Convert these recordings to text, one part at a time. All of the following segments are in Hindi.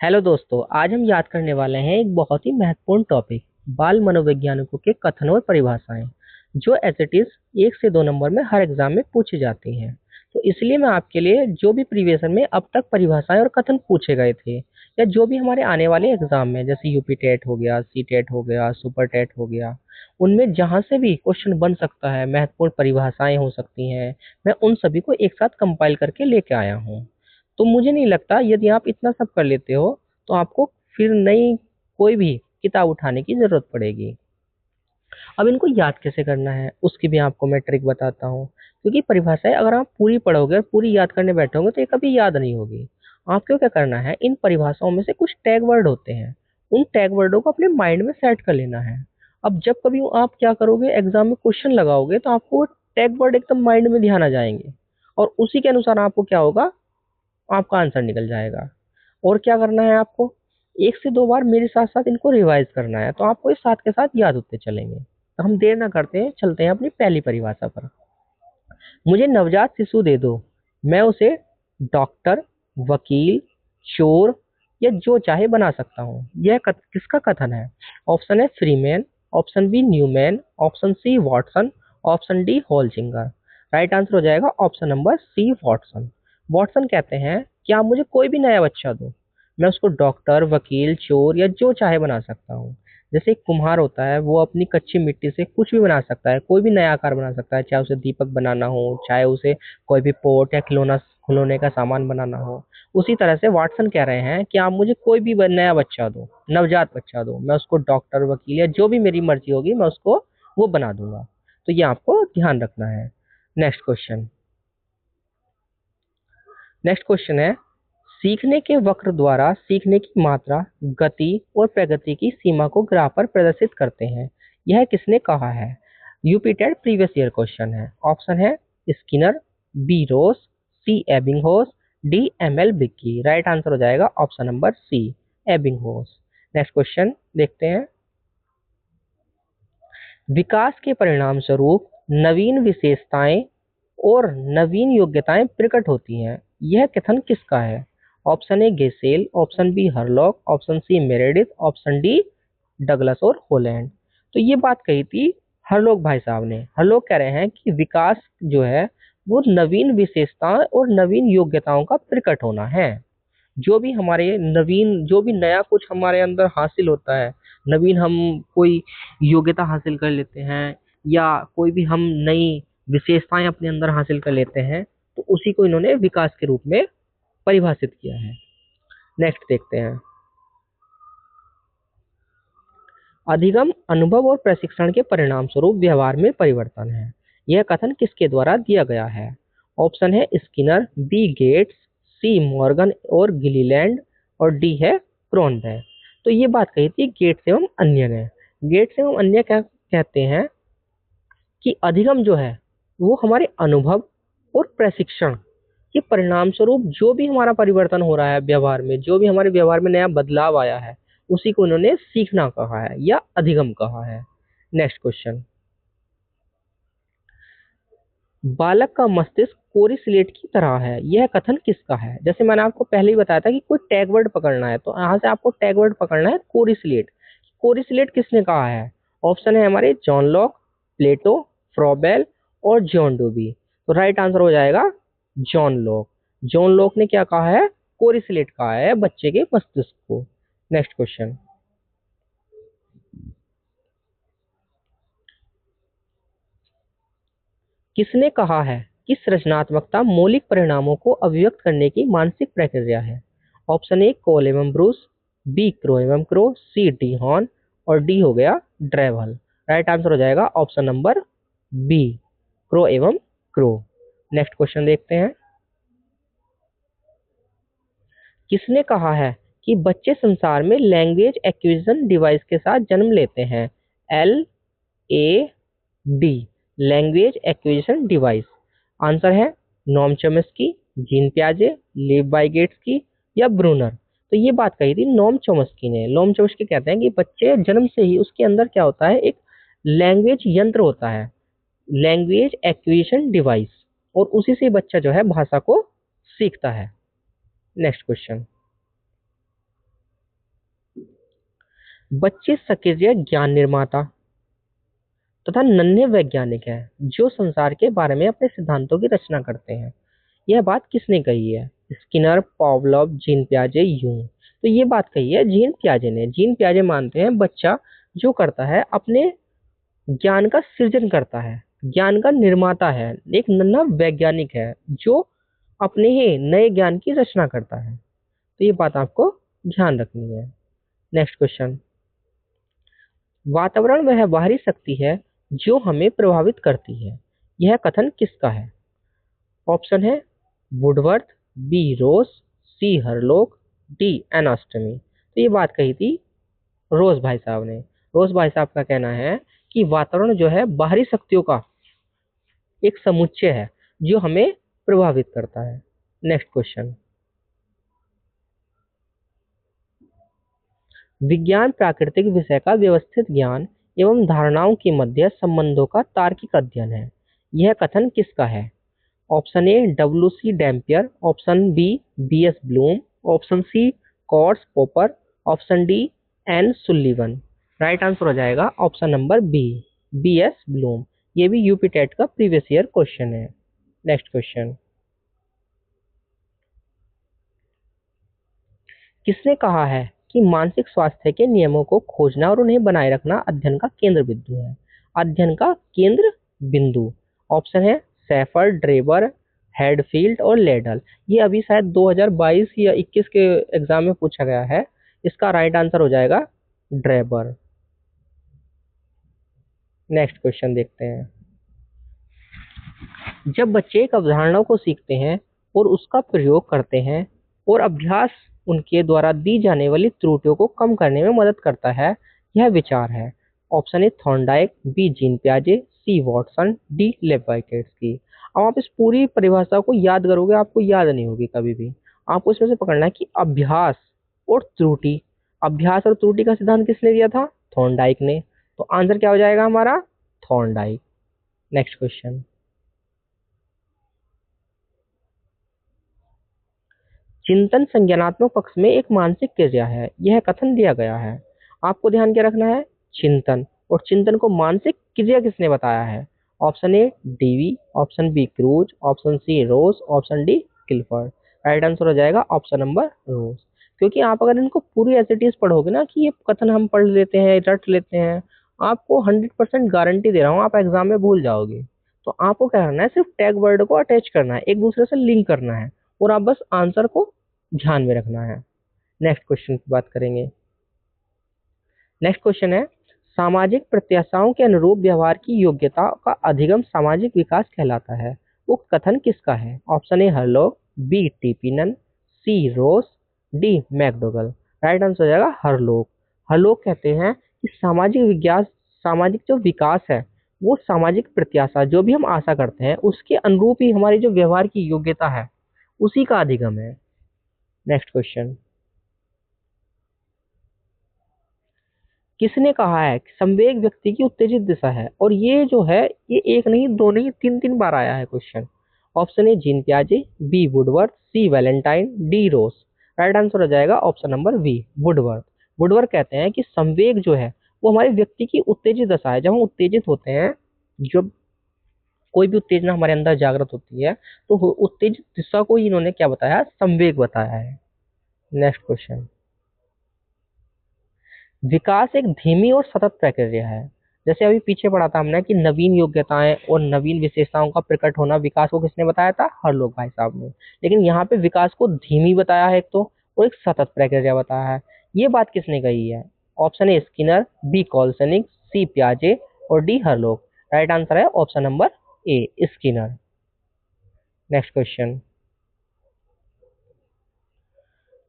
हेलो दोस्तों, आज हम याद करने वाले हैं एक बहुत ही महत्वपूर्ण टॉपिक, बाल मनोवैज्ञानिकों के कथन और परिभाषाएं, जो एज इट इज 1 से 2 नंबर में हर एग्जाम में पूछी जाती हैं। तो इसलिए मैं आपके लिए जो भी प्रीवियस में अब तक परिभाषाएं और कथन पूछे गए थे, या जो भी हमारे आने वाले एग्जाम में, जैसे यूपी टेट हो गया, सी टेट हो गया, सुपर टेट हो गया, उनमें जहां से भी क्वेश्चन बन सकता है, महत्वपूर्ण परिभाषाएं हो सकती हैं, मैं उन सभी को एक साथ कंपाइल करके लेके आया हूँ। तो मुझे नहीं लगता, यदि आप इतना सब कर लेते हो तो आपको फिर नई कोई भी किताब उठाने की जरूरत पड़ेगी। अब इनको याद कैसे करना है उसकी भी आपको मैं ट्रिक बताता हूँ, क्योंकि परिभाषाएं अगर आप पूरी पढ़ोगे और पूरी याद करने बैठोगे तो ये कभी याद नहीं होगी। आपको क्या करना है, इन परिभाषाओं में से कुछ टैग वर्ड होते हैं, उन टैग वर्डों को अपने माइंड में सेट कर लेना है। अब जब कभी आप क्या करोगे, एग्जाम में क्वेश्चन लगाओगे तो आपको टैग वर्ड एकदम माइंड में ध्यान आ जाएंगे, और उसी के अनुसार आपको क्या होगा, आपका आंसर निकल जाएगा। और क्या करना है आपको, 1 से 2 बार मेरे साथ साथ इनको रिवाइज करना है, तो आपको ये साथ के साथ याद होते चलेंगे। तो हम देर ना करते हैं, चलते हैं अपनी पहली परिभाषा पर। मुझे नवजात शिशु दे दो, मैं उसे डॉक्टर, वकील, चोर या जो चाहे बना सकता हूँ। यह किसका कथन है? ऑप्शन है Freeman, option B Newman, option C Watson, option D Holzinger. Right answer हो जाएगा option number C Watson. Watson कहते हैं कि आप मुझे कोई भी नया बच्चा दो, मैं उसको डॉक्टर, वकील, चोर या जो चाहे बना सकता हूँ। जैसे एक कुम्हार होता है, वो अपनी कच्ची मिट्टी से कुछ भी बना सकता है, कोई भी नया आकार बना सकता है, चाहे उसे दीपक बनाना हो, चाहे उसे कोई भी पोट या खिलौना खिलौने का सामान बनाना हो। उसी तरह से वाटसन कह रहे हैं कि आप मुझे कोई भी नया बच्चा दो, नवजात बच्चा दो, मैं उसको डॉक्टर, वकील या जो भी मेरी मर्जी होगी मैं उसको वो बना दूंगा। तो ये आपको ध्यान रखना है। Next question. नेक्स्ट क्वेश्चन है, सीखने के वक्र द्वारा सीखने की मात्रा, गति और प्रगति की सीमा को ग्राफ पर प्रदर्शित करते हैं। यह किसने कहा है? UP TET previous year question है। ऑप्शन है Skinner, B Ross, C Ebbinghaus, D M L Bigge. Right answer हो जाएगा option number C, Ebbinghaus. Next question देखते हैं। विकास के परिणाम स्वरूप नवीन विशेषताएं और नवीन योग्यताएं प्रकट होती हैं। यह कथन किसका है? Option A Gesell, option B Hurlock, option C Meredith, option D Douglas और होलैंड। तो ये बात कही थी हरलोक भाई साहब ने। हरलोक कह रहे हैं कि विकास जो है वो नवीन विशेषताएं और नवीन योग्यताओं का प्रकट होना है। जो भी हमारे नवीन, जो भी नया कुछ हमारे अंदर हासिल होता है, नवीन हम कोई योग्यता हासिल कर लेते हैं, या कोई भी हम नई विशेषताएं अपने अंदर हासिल कर लेते हैं, तो उसी को इन्होंने विकास के रूप में परिभाषित किया है। नेक्स्ट देखते हैं। अधिगम अनुभव और प्रशिक्षण के परिणाम स्वरूप व्यवहार में परिवर्तन है। यह कथन किसके द्वारा दिया गया है? ऑप्शन है स्किनर, बी गेट्स, सी मॉर्गन और गिलीलैंड, और डी है क्रोनबेक। तो ये बात कही थी गेट्स एवं अन्य ने। गेट्स एवं अन्य क्या कहते हैं कि अधिगम जो है वो हमारे अनुभव और प्रशिक्षण के परिणाम स्वरूप जो भी हमारा परिवर्तन हो रहा है व्यवहार में, जो भी हमारे व्यवहार में नया बदलाव आया है, उसी को उन्होंने सीखना कहा है या अधिगम कहा है। Next question. बालक का मस्तिष्क कोरी स्लेट की तरह है, यह कथन किसका है? जैसे मैंने आपको पहले ही बताया था कि कोई टैग वर्ड पकड़ना है, तो यहाँ से आपको टैग वर्ड पकड़ना है कोरी स्लेट। कोरी स्लेट किसने कहा है? ऑप्शन है हमारे जॉन लॉक, प्लेटो, फ्रॉबेल और जॉन डूबी। तो राइट आंसर हो जाएगा जॉन लॉक। जॉन लॉक ने क्या कहा है? कोरी स्लेट कहा है बच्चे के मस्तिष्क को। Next question. किसने कहा है कि सृजनात्मकता मौलिक परिणामों को अभिव्यक्त करने की मानसिक प्रक्रिया है? ऑप्शन ए कोल एवं ब्रूस, बी क्रो एवं क्रो, सी डी हॉर्न और डी हो गया ड्रेवल। राइट आंसर हो जाएगा ऑप्शन नंबर बी, क्रो एवं क्रो। नेक्स्ट क्वेश्चन देखते हैं। किसने कहा है कि बच्चे संसार में लैंग्वेज एक्विजिशन डिवाइस के साथ जन्म लेते हैं? L, A, D. Language acquisition device. Answer है नॉम चॉम्स्की, जीन पियाजे, लीव वाइगेट्स्की या ब्रूनर। तो ये बात कही थी नॉम चॉम्स्की ने। नॉम चॉम्स्की कहते हैं कि बच्चे जन्म से ही उसके अंदर क्या होता है, एक लैंग्वेज यंत्र होता है, लैंग्वेज एक्विजिशन डिवाइस, और उसी से बच्चा जो है भाषा को सीखता है। Next question. बच्चे सक्रिय ज्ञान निर्माता तथा नन्हे वैज्ञानिक हैं जो संसार के बारे में अपने सिद्धांतों की रचना करते हैं। यह बात किसने कही है? स्किनर, पावलोव, जीन पियाजे, यूंग। तो ये बात कही है जीन पियाजे ने। जीन पियाजे मानते हैं बच्चा जो करता है अपने ज्ञान का सृजन करता है, ज्ञान का निर्माता है, एक नन्हा वैज्ञानिक है जो अपने ही नए ज्ञान की रचना करता है। तो ये बात आपको ध्यान रखनी है। नेक्स्ट क्वेश्चन, वातावरण वह बाहरी शक्ति है जो हमें प्रभावित करती है। यह कथन किसका है? ऑप्शन है वुडवर्थ, बी रोज, सी हरलोक, डी एनास्टमी। तो ये बात कही थी रोज भाई साहब ने। रोज भाई साहब का कहना है कि वातावरण जो है बाहरी शक्तियों का एक समुच्चय है जो हमें प्रभावित करता है। नेक्स्ट क्वेश्चन, विज्ञान प्राकृतिक विषय का व्यवस्थित ज्ञान एवं धारणाओं के मध्य संबंधों का तार्किक अध्ययन है। यह कथन किसका है? Option A W C Dampier, option B B S Bloom, option C Karl Popper, option D N Sullivan. Right answer हो जाएगा option number B, B S Bloom. ये भी यूपी टेट का प्रीवियस ईयर क्वेश्चन है। नेक्स्ट क्वेश्चन, किसने कहा है कि मानसिक स्वास्थ्य के नियमों को खोजना और उन्हें बनाए रखना अध्ययन का केंद्र बिंदु है? अध्ययन का केंद्र बिंदु। ऑप्शन है सैफर, ड्रेबर, हेडफील्ड और लेडल। ये अभी शायद 2022 या 21 के एग्जाम में पूछा गया है। इसका राइट आंसर हो जाएगा ड्रेबर। नेक्स्ट क्वेश्चन देखते हैं, जब बच्चे एक अवधारणा को सीखते हैं और उसका प्रयोग करते हैं और अभ्यास उनके द्वारा दी जाने वाली त्रुटियों को कम करने में मदद करता है, यह विचार है। Option A Thorndike, B Jean पियाजे, सी वॉटसन, डी लेविटिन्स्की। अब आप इस पूरी परिभाषा को याद करोगे, आपको याद नहीं होगी कभी भी। आपको इसमें से पकड़ना है कि अभ्यास और त्रुटि, अभ्यास और त्रुटि का सिद्धांत किसने दिया था? थॉर्नडाइक ने। तो आंसर क्या हो जाएगा हमारा? थॉर्नडाइक। नेक्स्ट क्वेश्चन, चिंतन संज्ञानात्मक पक्ष में एक मानसिक क्रिया है, यह कथन दिया गया है। आपको ध्यान क्या रखना है? चिंतन, और चिंतन को मानसिक क्रिया किसने बताया है? Option A Dewey, option B Cruz, option C Rose, option D Guilford. Right answer हो जाएगा ऑप्शन नंबर रोज। क्योंकि आप अगर इनको पूरी एज इट इज पढ़ोगे ना कि ये कथन हम पढ़ लेते हैं, रट लेते हैं, आपको 100% गारंटी दे रहा हूँ आप एग्जाम में भूल जाओगे। तो आपको क्या करना है, सिर्फ टैग वर्ड को अटैच करना है, एक दूसरे से लिंक करना है, और आप बस आंसर को ध्यान में रखना है। नेक्स्ट क्वेश्चन की बात करेंगे। नेक्स्ट क्वेश्चन है, सामाजिक प्रत्याशाओं के अनुरूप व्यवहार की योग्यता का अधिगम सामाजिक विकास कहलाता है। उक्त कथन किसका है? Option A Hurlock, B Tipinan, C Ross, D McDougall. Right answer हो जाएगा हरलोक। हरलोक कहते हैं कि सामाजिक विकास, सामाजिक जो विकास है वो सामाजिक प्रत्याशा, जो भी हम आशा करते हैं उसके अनुरूप ही हमारी जो व्यवहार की योग्यता है उसी का अधिगम है। नेक्स्ट क्वेश्चन, किसने कहा है कि संवेग व्यक्ति की उत्तेजित दिशा है? और ये जो है ये एक नहीं, दो नहीं, तीन तीन बार आया है क्वेश्चन। ऑप्शन ए जीन पियाजे, B Woodworth, C Valentine, D Ross. Right answer हो जाएगा option number B Woodworth. Woodworth कहते हैं कि संवेग जो है वो हमारे व्यक्ति की उत्तेजित दशा है। जब हम उत्तेजित होते हैं, जब कोई भी उत्तेजना हमारे अंदर जागृत होती है, तो उत्तेजित दिशा को इन्होंने क्या बताया? संवेग बताया है। नेक्स्ट क्वेश्चन, विकास एक धीमी और सतत प्रक्रिया है। जैसे अभी पीछे पढ़ा था हमने कि नवीन योग्यताएं और नवीन विशेषताओं का प्रकट होना, विकास को किसने बताया था? हरलोक भाई साहब ने। लेकिन यहाँ पे विकास को धीमी बताया है एक तो, और एक सतत प्रक्रिया बताया है। ये बात किसने कही है? ऑप्शन ए स्किनर, बी कॉल्सनिक, सी पियाजे और डी हरलोक। राइट आंसर है ऑप्शन नंबर ए स्किनर। नेक्स्ट क्वेश्चन,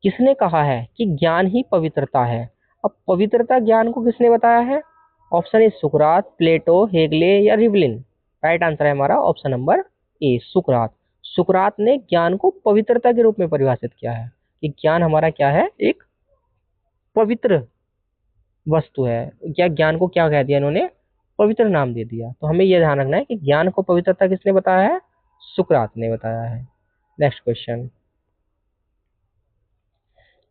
किसने कहा है कि ज्ञान ही पवित्रता है? अब पवित्रता ज्ञान को किसने बताया है? ऑप्शन ए सुकरात, प्लेटो, हेगले या रिवलिन। राइट आंसर है हमारा ऑप्शन नंबर ए सुकरात। सुकरात ने ज्ञान को पवित्रता के रूप में परिभाषित किया है कि ज्ञान हमारा क्या है? एक पवित्र वस्तु है। क्या ज्ञान को क्या कह दिया इन्होंने? पवित्र नाम दे दिया। तो हमें यह ध्यान रखना है कि ज्ञान को पवित्रता किसने बताया है? सुकरात ने बताया है। नेक्स्ट क्वेश्चन,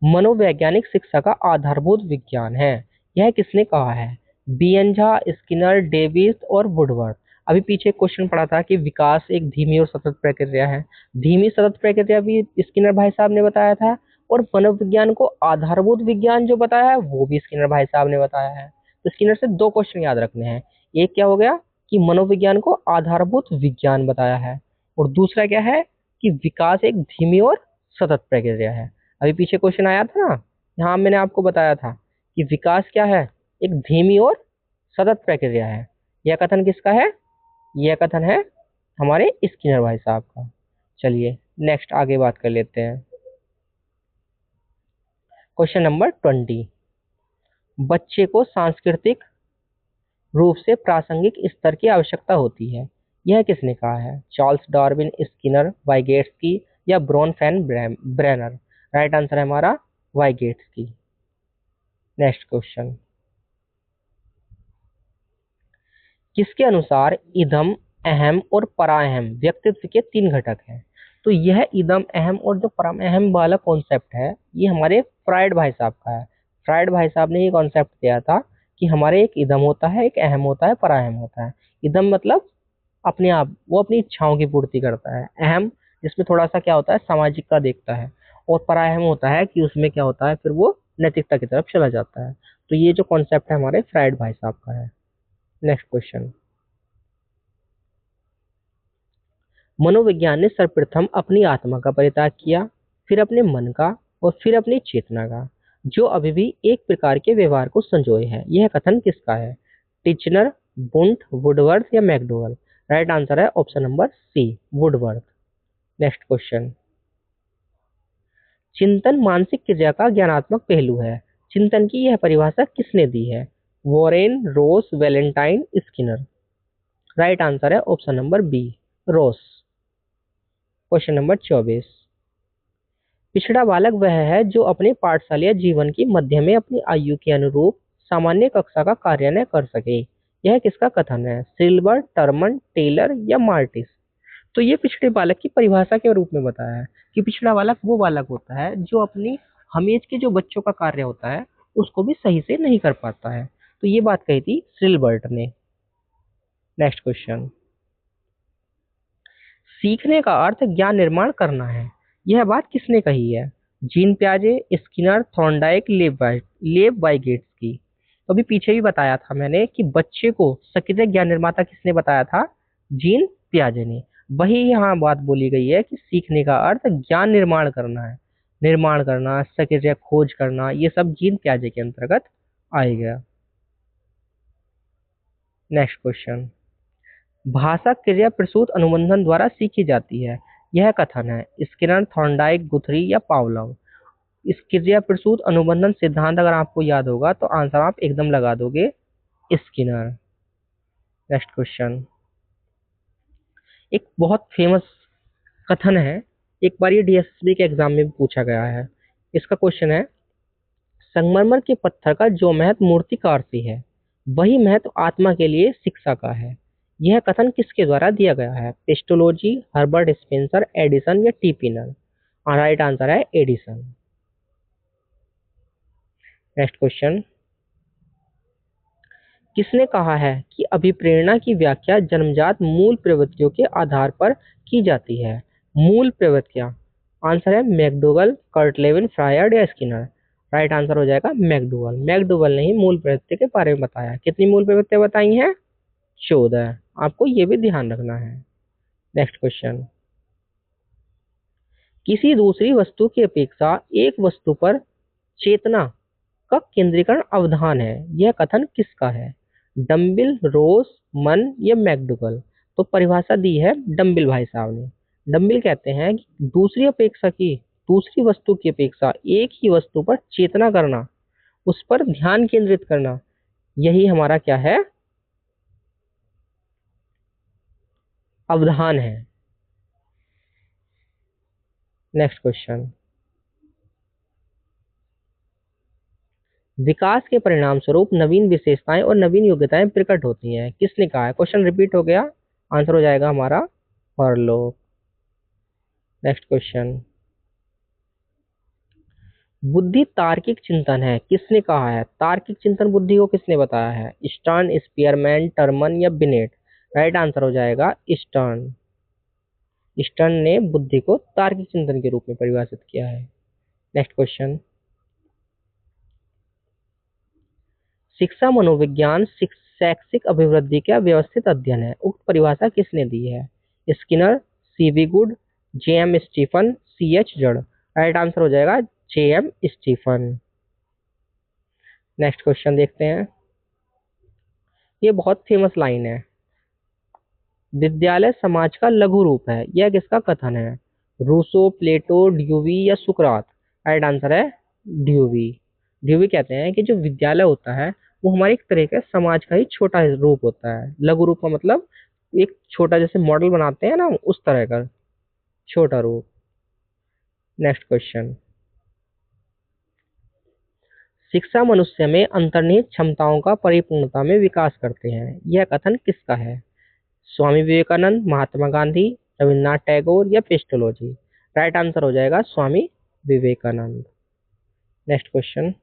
मनोवैज्ञानिक शिक्षा का आधारभूत विज्ञान है, यह किसने कहा है? बियंझा, स्किनर, डेविस और वुडवर्ड। अभी पीछे क्वेश्चन पड़ा था कि विकास एक धीमी और सतत प्रक्रिया है। धीमी सतत प्रक्रिया भी स्किनर भाई साहब ने बताया था, और मनोविज्ञान को आधारभूत विज्ञान जो बताया है वो भी स्किनर भाई साहब ने बताया है। तो स्किनर से दो क्वेश्चन याद रखने हैं। एक क्या हो गया कि मनोविज्ञान को आधारभूत विज्ञान बताया है, और दूसरा क्या है कि विकास एक धीमी और सतत प्रक्रिया है। अभी पीछे क्वेश्चन आया था ना, यहाँ मैंने आपको बताया था कि विकास क्या है, एक धीमी और सतत प्रक्रिया है। यह कथन किसका है? यह कथन है हमारे स्किनर भाई साहब का। चलिए नेक्स्ट आगे बात कर लेते हैं। Question number 20। बच्चे को सांस्कृतिक रूप से प्रासंगिक स्तर की आवश्यकता होती है, यह किसने कहा है? चार्ल्स डार्विन, स्किनर, वाइगेट्स्की या ब्रोनफेन ब्रेनर। राइट आंसर है हमारा वाइगेट्स्की। Next question. किसके अनुसार इदम, अहम और पराअहम व्यक्तित्व के तीन घटक हैं? तो यह इदम, अहम और जो पराअहम वाला कॉन्सेप्ट है ये हमारे फ्राइड भाई साहब का है। फ्राइड भाई साहब ने ये कॉन्सेप्ट दिया था कि हमारे एक इदम होता है, एक अहम होता है, पराअहम होता है। इदम मतलब अपने आप, वो अपनी इच्छाओं की पूर्ति करता है। अहम जिसमें थोड़ा सा क्या होता है, सामाजिक का देखता है। और पराअहम होता है कि उसमें क्या होता है, फिर वो नैतिकता की तरफ चला जाता है। तो ये जो कॉन्सेप्ट है हमारे फ्राइड भाई साहब का है। Next question. मनोविज्ञान ने सर्वप्रथम अपनी आत्मा का परित्याग किया, फिर अपने मन का, और फिर अपनी चेतना का, जो अभी भी एक प्रकार के व्यवहार को संजोए है। यह कथन किसका है? टिचनर, बुंट, वुडवर्थ या मैकडोगल। राइट आंसर है option number C, Woodworth. Next question. चिंतन मानसिक क्रिया का ज्ञानात्मक पहलू है, चिंतन की यह परिभाषा किसने दी है? Warren, Ross, Valentine, Skinner. Right answer है option number B, Ross. Question number 24। पिछड़ा बालक वह है जो अपने पाठशाला जीवन की मध्य में अपनी आयु के अनुरूप सामान्य कक्षा का कार्यान्वयन कर सके। यह किसका कथन है? सिल्वर, टर्मन, टेलर या मार्टिस। तो ये पिछड़े बालक की परिभाषा के रूप में बताया है कि पिछड़ा बालक वो बालक होता है जो अपनी हमेज के जो बच्चों का कार्य होता है उसको भी सही से नहीं कर पाता है। तो ये बात कही थी सिल्बर्ट ने। Next question. सीखने का अर्थ ज्ञान निर्माण करना है, यह बात किसने कही है? जीन प्याजे, स्किनर, थॉर्नडाइक, लेब वाइगेट्स की। तो अभी पीछे भी बताया था मैंने कि बच्चे को सक्रिय ज्ञान निर्माता किसने बताया था? जीन प्याजे ने। वही यहाँ बात बोली गई है कि सीखने का अर्थ ज्ञान निर्माण करना है। निर्माण करना, सक्रिय खोज करना, ये सब जीन प्याजे के अंतर्गत आएगा। Next question. भाषा क्रिया प्रसूत अनुबंधन द्वारा सीखी जाती है, यह कथन है? स्किनर, थॉर्नडाइक, गुथरी या पावलोव। इस क्रिया प्रसूत अनुबंधन सिद्धांत अगर आपको याद होगा तो आंसर आप एकदम लगा दोगे, स्किनर। Next question. एक बहुत फेमस कथन है, एक बार ये डीएसएसबी के एग्जाम में भी पूछा गया है। इसका क्वेश्चन है, संगमरमर के पत्थर का जो महत्व मूर्तिकार से है वही महत्व आत्मा के लिए शिक्षा का है। यह कथन किसके द्वारा दिया गया है? पेस्टोलॉजी, हर्बर्ट स्पेंसर, एडिसन या टी पिनर। राइट आंसर है एडिसन। Next question. किसने कहा है कि अभिप्रेरणा की व्याख्या जन्मजात मूल प्रवृत्तियों के आधार पर की जाती है? मूल प्रवृत्तियां। आंसर है मैकडोगल, कर्टलेविन, फ्रायड या स्किनर। राइट आंसर हो जाएगा मैकडोगल। मैकडोगल ने ही मूल प्रवृत्ति के बारे में बताया। कितनी मूल प्रवृत्तियां बताई हैं? 14। आपको ये भी ध्यान रखना है। Next question. किसी दूसरी वस्तु की अपेक्षा एक वस्तु पर चेतना का केंद्रीकरण अवधान है, यह कथन किसका है? डम्बिल, रोस, मन या मैकडुगल। तो परिभाषा दी है डम्बिल भाई साहब ने। डम्बिल कहते हैं कि दूसरी वस्तु की अपेक्षा एक ही वस्तु पर चेतना करना, उस पर ध्यान केंद्रित करना, यही हमारा क्या है? अवधान है। Next question. विकास के परिणाम स्वरूप नवीन विशेषताएं और नवीन योग्यताएं प्रकट होती हैं, किसने कहा है? क्वेश्चन रिपीट हो गया, आंसर हो जाएगा हमारा ऑर्लो। Next question. बुद्धि तार्किक चिंतन है, किसने कहा है? तार्किक चिंतन बुद्धि को किसने बताया है? स्टर्न, स्पीयरमैन, टर्मन या बिनेट? राइट आंसर हो जाएगा स्टर्न। स्टर्न ने बुद्धि को तार्किक चिंतन के रूप में परिभाषित किया है। Next question. शिक्षा मनोविज्ञान शैक्षिक अभिवृद्धि का व्यवस्थित अध्ययन है। उक्त परिभाषा किसने दी है? Skinner, CV Good, JM Stephen, CH Judd? Right answer हो जाएगा जेएम स्टीफन। नेक्स्ट क्वेश्चन देखते हैं। ये बहुत फेमस लाइन है। विद्यालय समाज का लघु रूप है, यह किसका कथन है? रूसो, प्लेटो, ड्यूवी या सुकरात? राइट आंसर है ड्यूवी। ड्यूवी कहते हैं कि जो विद्यालय होता है वो हमारे एक तरह का समाज का ही छोटा रूप होता है। लघु रूप का मतलब एक छोटा, जैसे मॉडल बनाते हैं ना, उस तरह का छोटा रूप। Next question. शिक्षा मनुष्य में अंतर्निहित क्षमताओं का परिपूर्णता में विकास करते हैं, यह कथन किसका है? स्वामी विवेकानंद, महात्मा गांधी, रविन्द्रनाथ टैगोर या पेस्टोलॉजी? राइट आंसर हो जाएगा स्वामी विवेकानंद। Next question.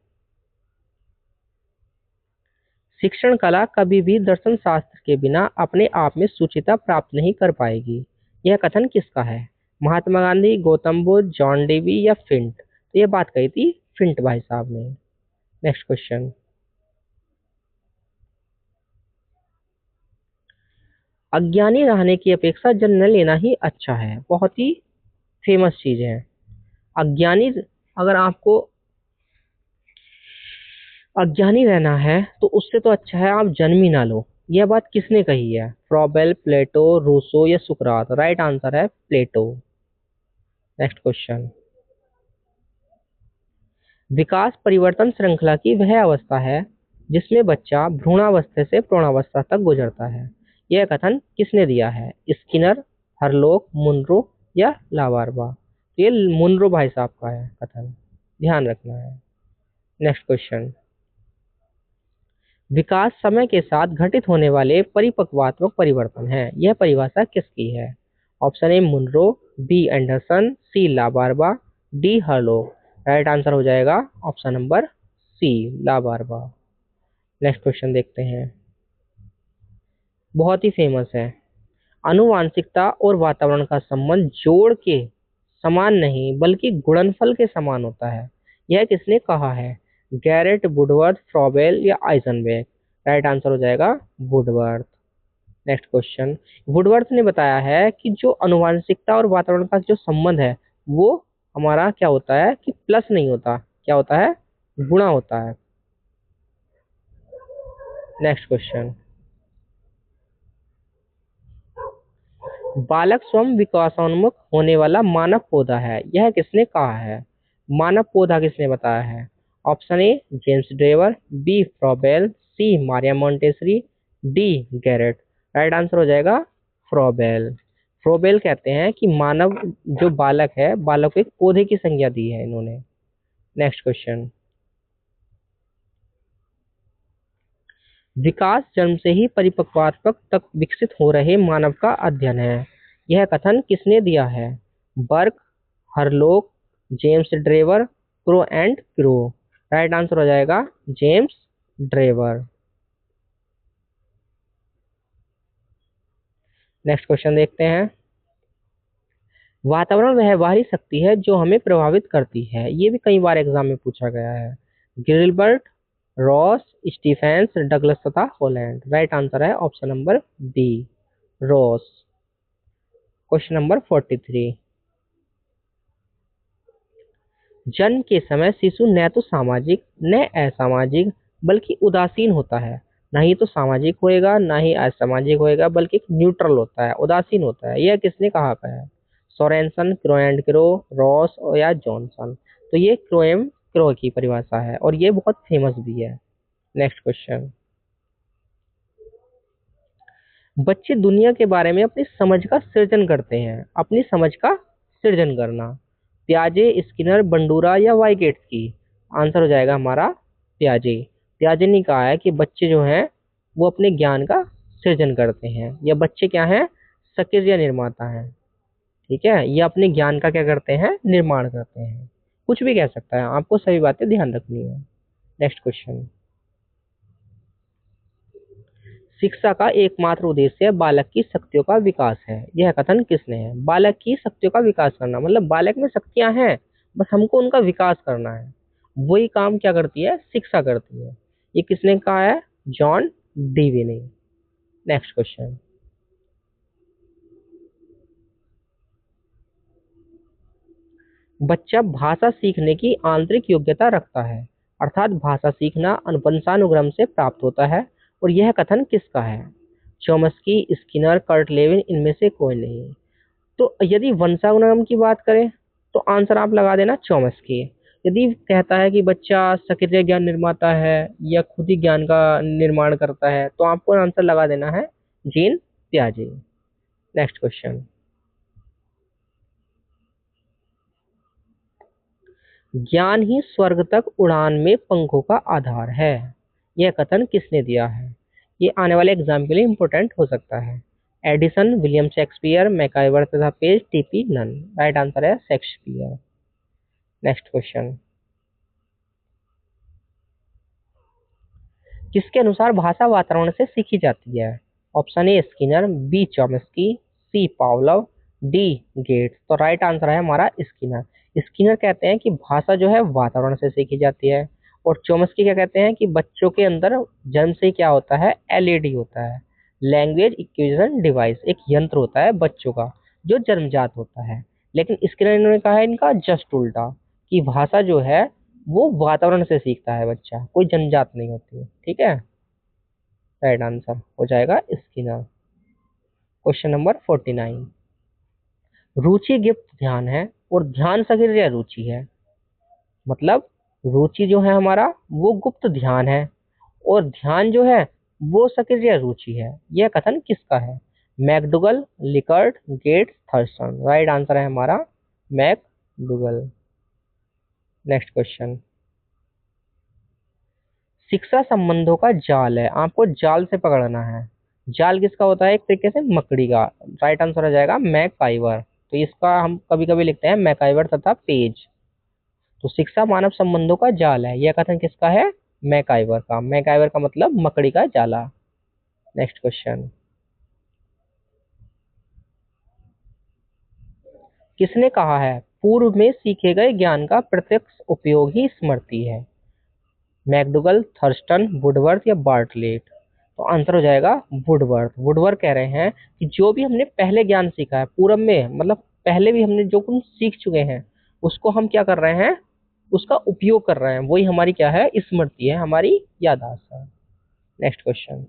शिक्षण कला कभी भी दर्शन शास्त्र के बिना अपने आप में सुचिता प्राप्त नहीं कर पाएगी, यह कथन किसका है? महात्मा गांधी, गौतम बुद्ध, जॉन डेवी या फिंट? तो यह बात कही थी फिंट भाई साहब ने। Next question. अज्ञानी रहने की अपेक्षा जन्म लेना ही अच्छा है, बहुत ही फेमस चीज है। अज्ञानी, अगर आपको अज्ञानी रहना है तो उससे तो अच्छा है आप जन्म ही ना लो। यह बात किसने कही है? फ्रॉबेल, प्लेटो, रूसो या सुकरात? राइट आंसर है प्लेटो। Next question. विकास परिवर्तन श्रृंखला की वह अवस्था है जिसमें बच्चा भ्रूणावस्था से प्रौढ़ावस्था तक गुजरता है, यह कथन किसने दिया है? स्किनर, हरलोक, मुनरो या लाबारबा? ये मुनरो भाई साहब का है कथन, ध्यान रखना है। Next question. विकास समय के साथ घटित होने वाले परिपक्वात्मक परिवर्तन है, यह परिभाषा किसकी है? Option A Munro, B Anderson, C LaBarba, D Hurlock? Right answer हो जाएगा option number C LaBarba. Next question देखते हैं, बहुत ही फेमस है। आनुवांशिकता और वातावरण का संबंध जोड़ के समान नहीं बल्कि गुणनफल के समान होता है, यह किसने कहा है? गैरेट, वुडवर्थ, फ्रॉबेल या आइजनबर्ग? राइट आंसर हो जाएगा वुडवर्थ। Next question. वुडवर्थ ने बताया है कि जो आनुवांशिकता और वातावरण का जो संबंध है वो हमारा क्या होता है कि प्लस नहीं होता, क्या होता है? गुणा होता है। Next question. बालक स्वयं विकासोन्मुख होने वाला मानव पौधा है, यह किसने कहा है? मानव पौधा किसने बताया है? Option A James Drever, B Froebel, C Maria Montessori, D Garrett? Right answer हो जाएगा फ्रॉबेल। फ्रॉबेल कहते हैं कि मानव जो बालक है, बालक को एक पौधे की संज्ञा दी है इन्होंने। Next question. विकास जन्म से ही परिपक्वता तक विकसित हो रहे मानव का अध्ययन है, यह कथन किसने दिया है? Burke, Hurlock, James Drever, Crow and Crow? Right answer हो जाएगा जेम्स ड्रेवर। नेक्स्ट क्वेश्चन देखते हैं। वातावरण वह बाहरी शक्ति है जो हमें प्रभावित करती है, ये भी कई बार एग्जाम में पूछा गया है। गिलबर्ट, रॉस, स्टीफेंस, डगलस तथा हॉलैंड? राइट आंसर है option number B Ross. Question number 43। जन्म के समय शिशु न तो सामाजिक न असामाजिक बल्कि उदासीन होता है, ना ही तो सामाजिक होएगा ना ही असामाजिक होएगा बल्कि एक न्यूट्रल होता है, उदासीन होता है, यह किसने कहा है? Sorensen, crow and crow, Ross और या जॉनसन? तो ये क्रोएम क्रो की परिभाषा है और ये बहुत फेमस भी है। Next question. बच्चे दुनिया के बारे में अपनी समझ का सृजन करते हैं, अपनी समझ का सृजन करना। प्याजे, स्किनर, बंडूरा या वाइगेट्स? आंसर हो जाएगा हमारा प्याजे। प्याजे ने कहा है कि बच्चे जो हैं वो अपने ज्ञान का सृजन करते हैं, या बच्चे क्या हैं? सक्रिय निर्माता हैं। ठीक है, ये अपने ज्ञान का क्या करते हैं? निर्माण करते हैं। कुछ भी कह सकता है, आपको सभी बातें ध्यान रखनी है। Next question. शिक्षा का एकमात्र उद्देश्य बालक की शक्तियों का विकास है, यह कथन किसने है? बालक की शक्तियों का विकास करना मतलब बालक में शक्तियां हैं, बस हमको उनका विकास करना है। वही काम क्या करती है? शिक्षा करती है। ये किसने कहा है? जॉन डीवी ने। Next question. बच्चा भाषा सीखने की आंतरिक योग्यता रखता है, अर्थात भाषा सीखना वंशानुक्रम से प्राप्त होता है, और यह कथन किसका है? चॉम्स्की, स्किनर, कर्ट लेविन, इनमें से कोई नहीं। तो यदि वंशानुक्रम की बात करें तो आंसर आप लगा देना चॉम्स्की। यदि कहता है कि बच्चा सक्रिय ज्ञान निर्माता है या खुद ही ज्ञान का निर्माण करता है तो आपको आंसर लगा देना है जीन पियाजे। Next question. ज्ञान ही स्वर्ग तक उड़ान में पंखों का आधार है, यह कथन किसने दिया है? ये आने वाले एग्जाम के लिए इंपॉर्टेंट हो सकता है। एडिसन, विलियम शेक्सपियर, मैकाइवर तथा Page, TP Nunn. Right answer है शेक्सपियर। Next question. किसके अनुसार भाषा वातावरण से सीखी जाती है? Option A Skinner, B Chomsky, C Pavlov, D Gates. तो राइट आंसर है हमारा स्किनर। स्किनर कहते हैं कि भाषा जो है वातावरण से सीखी जाती है, और चॉम्स्की क्या कहते हैं कि बच्चों के अंदर जन्म से क्या होता है? एलईडी होता है, लैंग्वेज एक्विजिशन डिवाइस, एक यंत्र होता है बच्चों का जो जन्मजात होता है। लेकिन स्किनर इन्होंने कहा है इनका जस्ट उल्टा, कि भाषा जो है वो वातावरण से सीखता है बच्चा, कोई जन्मजात नहीं होती है। ठीक है, राइट आंसर हो जाएगा स्किनर। Question number 49। रुचि गुप्त ध्यान है और ध्यान सक्रिय रुचि है, मतलब रुचि जो है हमारा वो गुप्त ध्यान है और ध्यान जो है वो सक्रिय रुचि है, यह कथन किसका है? McDougall, Likert, Gates, Thurstone. Right answer है हमारा मैकडुगल। Next question. शिक्षा संबंधों का जाल है, आपको जाल से पकड़ना है। जाल किसका होता है? एक तरीके से मकड़ी का। राइट आंसर हो जाएगा मैकाइवर। तो इसका हम कभी कभी लिखते हैं मैकाइवर तथा पेज। तो शिक्षा मानव संबंधों का जाल है, यह कथन किसका है? मैकाइवर का। मैकाइवर का मतलब मकड़ी का जाला। Next question. किसने कहा है पूर्व में सीखे गए ज्ञान का प्रत्यक्ष उपयोग ही स्मृति है? मैकडुगल, थर्स्टन, वुडवर्थ या बार्टलेट। तो आंसर हो जाएगा वुडवर्थ। वुडवर्थ कह रहे हैं कि जो भी हमने पहले ज्ञान सीखा है पूर्व में, मतलब पहले भी हमने जो कुछ सीख चुके हैं उसको हम क्या कर रहे हैं? उसका उपयोग कर रहे हैं, वही हमारी क्या है? स्मृति है, हमारी याददाश्त है। Next question.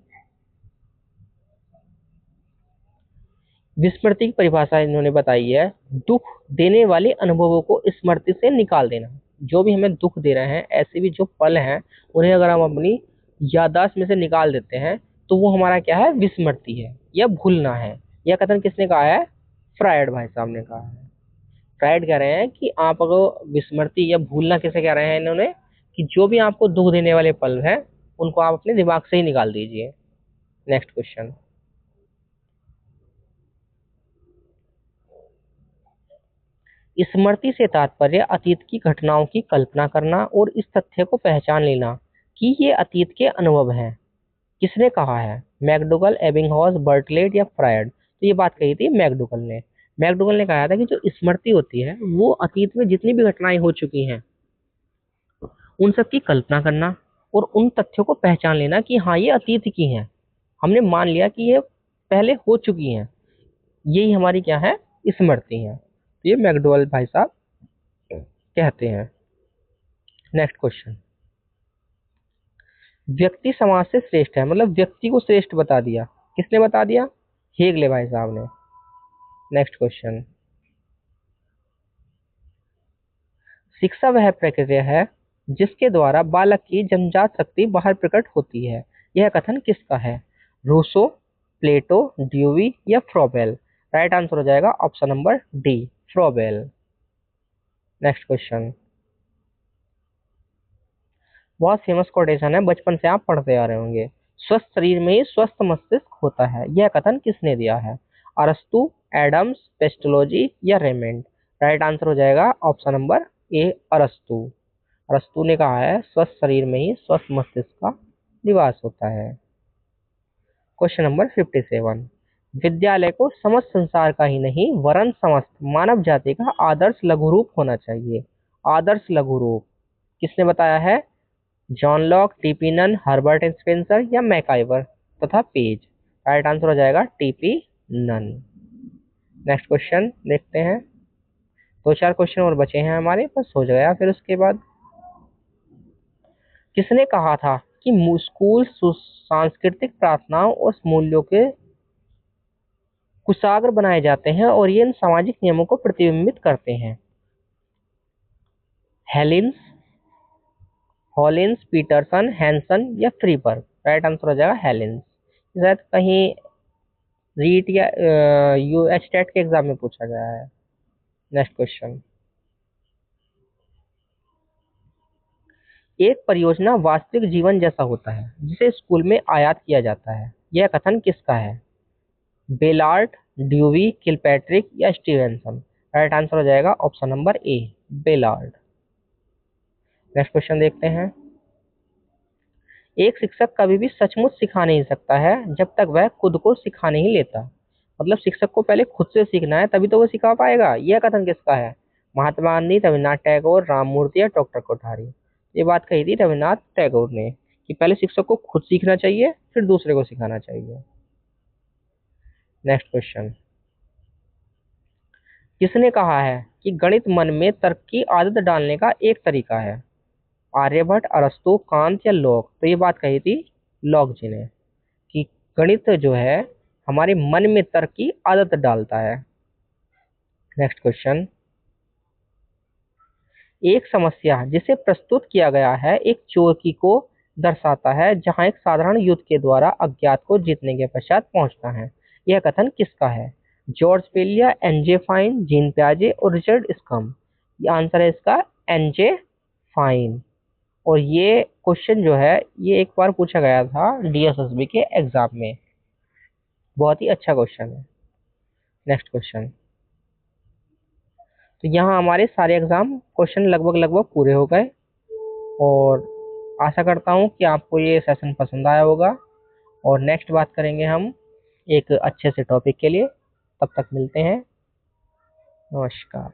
विस्मृति की परिभाषा इन्होंने बताई है, दुख देने वाले अनुभवों को स्मृति से निकाल देना। जो भी हमें दुख दे रहे हैं, ऐसे भी जो पल हैं उन्हें अगर हम अपनी याददाश्त में से निकाल देते हैं तो वो हमारा क्या है? विस्मृति है या भूलना है। यह कथन किसने कहा है? फ्रायड भाई साहब ने कहा है। फ्रायड कह रहे हैं कि आप अगर विस्मृति या भूलना किसे कह रहे हैं इन्होंने, कि जो भी आपको दुख देने वाले पल हैं उनको आप अपने दिमाग से ही निकाल दीजिए। Next question. स्मृति से तात्पर्य अतीत की घटनाओं की कल्पना करना और इस तथ्य को पहचान लेना कि ये अतीत के अनुभव हैं। किसने कहा है? मैकडुगल, एबिंगहॉस, बर्टलेट या फ्रायड। तो ये बात कही थी मैकडुगल ने। मैकडुगल ने कहा था कि जो स्मृति होती है वो अतीत में जितनी भी घटनाएं हो चुकी हैं उन सब की कल्पना करना और उन तथ्यों को पहचान लेना कि हाँ ये अतीत की हैं, हमने मान लिया कि ये पहले हो चुकी हैं, यही हमारी क्या है? स्मृति है। ये मैकडुगल भाई साहब कहते हैं। Next question. व्यक्ति समाज से श्रेष्ठ है, मतलब व्यक्ति को श्रेष्ठ बता दिया। किसने बता दिया? हेगले भाई साहब ने। Next question. शिक्षा वह प्रक्रिया है जिसके द्वारा बालक की जन्मजात शक्ति बाहर प्रकट होती है, यह कथन किसका है? रूसो, प्लेटो, ड्यूवी या फ्रोबेल। राइट आंसर हो जाएगा option number D, Froebel. Next question. बहुत फेमस कोटेशन है, बचपन से आप पढ़ते आ रहे होंगे। स्वस्थ शरीर में ही स्वस्थ मस्तिष्क होता है, यह कथन किसने दिया है? अरस्तु, एडम्स, पेस्टोलॉजी या रेमेंड। राइट आंसर हो जाएगा ऑप्शन नंबर ए अरस्तु। अरस्तु ने कहा है स्वस्थ शरीर में ही स्वस्थ मस्तिष्क का निवास होता है। क्वेश्चन नंबर 57, विद्यालय को समस्त संसार का ही नहीं वरन समस्त मानव जाति का आदर्श लघु रूप होना चाहिए। आदर्श लघु रूप किसने बताया है? John Locke, TP Nunn, Herbert Spencer या मैकाइवर तथा पेज। राइट आंसर हो जाएगा टीपी नन। नेक्स्ट क्वेश्चन देखते हैं। 2-4 क्वेश्चन और बचे हैं हमारे पास, हो जाएगा फिर उसके बाद। किसने कहा था कि स्कूल सांस्कृतिक प्रार्थनाओं और मूल्यों के कुशाग्र बनाए जाते हैं और ये इन सामाजिक नियमों को प्रतिबिंबित करते हैं? हेलिंस, हॉलिंस, पीटरसन, हैंसन या फ्रीबर्ग। राइट आंसर हो जाएगा हेलिंस। शायद कहीं रीट या यूएच टेट के एग्जाम में पूछा गया है। नेक्स्ट क्वेश्चन, एक परियोजना वास्तविक जीवन जैसा होता है जिसे स्कूल में आयात किया जाता है, यह कथन किसका है? बेलार्ट, ड्यूवी, किलपैट्रिक या स्टीवेंसन। राइट आंसर हो जाएगा option number A, Ballard. Next question देखते हैं। एक शिक्षक कभी भी सचमुच सिखा नहीं सकता है जब तक वह खुद को सिखा नहीं लेता। मतलब शिक्षक को पहले खुद से सीखना है तभी तो वो सिखा पाएगा। यह कथन किसका है? महात्मा गांधी, रविन्द्रनाथ टैगोर, राममूर्ति या डॉक्टर कोठारी। ये बात कही थी रविन्द्रनाथ टैगोर ने कि पहले शिक्षक को खुद सीखना चाहिए फिर दूसरे को सिखाना चाहिए। नेक्स्ट क्वेश्चन, किसने कहा है कि गणित मन में तर्क की आदत डालने का एक तरीका है? आर्यभट्ट, अरस्तु, कांत या लॉक। तो ये बात कही थी लॉक जी ने कि गणित जो है हमारे मन में तर्क की आदत डालता है। नेक्स्ट क्वेश्चन, एक समस्या जिसे प्रस्तुत किया गया है एक चोर को दर्शाता है जहां एक साधारण युद्ध के द्वारा अज्ञात को जीतने के पश्चात पहुंचना है। यह कथन किसका है? जॉर्ज पेलिया, एनजे फाइन, जीन प्याजे और रिचर्ड स्कम। ये आंसर है इसका एनजे फाइन। और ये क्वेश्चन जो है ये एक बार पूछा गया था डीएसएसबी के एग्जाम में। बहुत ही अच्छा क्वेश्चन है। नेक्स्ट क्वेश्चन, तो यहाँ हमारे सारे एग्जाम क्वेश्चन लगभग लगभग पूरे हो गए और आशा करता हूँ कि आपको ये सेशन पसंद आया होगा। और नेक्स्ट बात करेंगे हम एक अच्छे से टॉपिक के लिए। तब तक मिलते हैं। नमस्कार।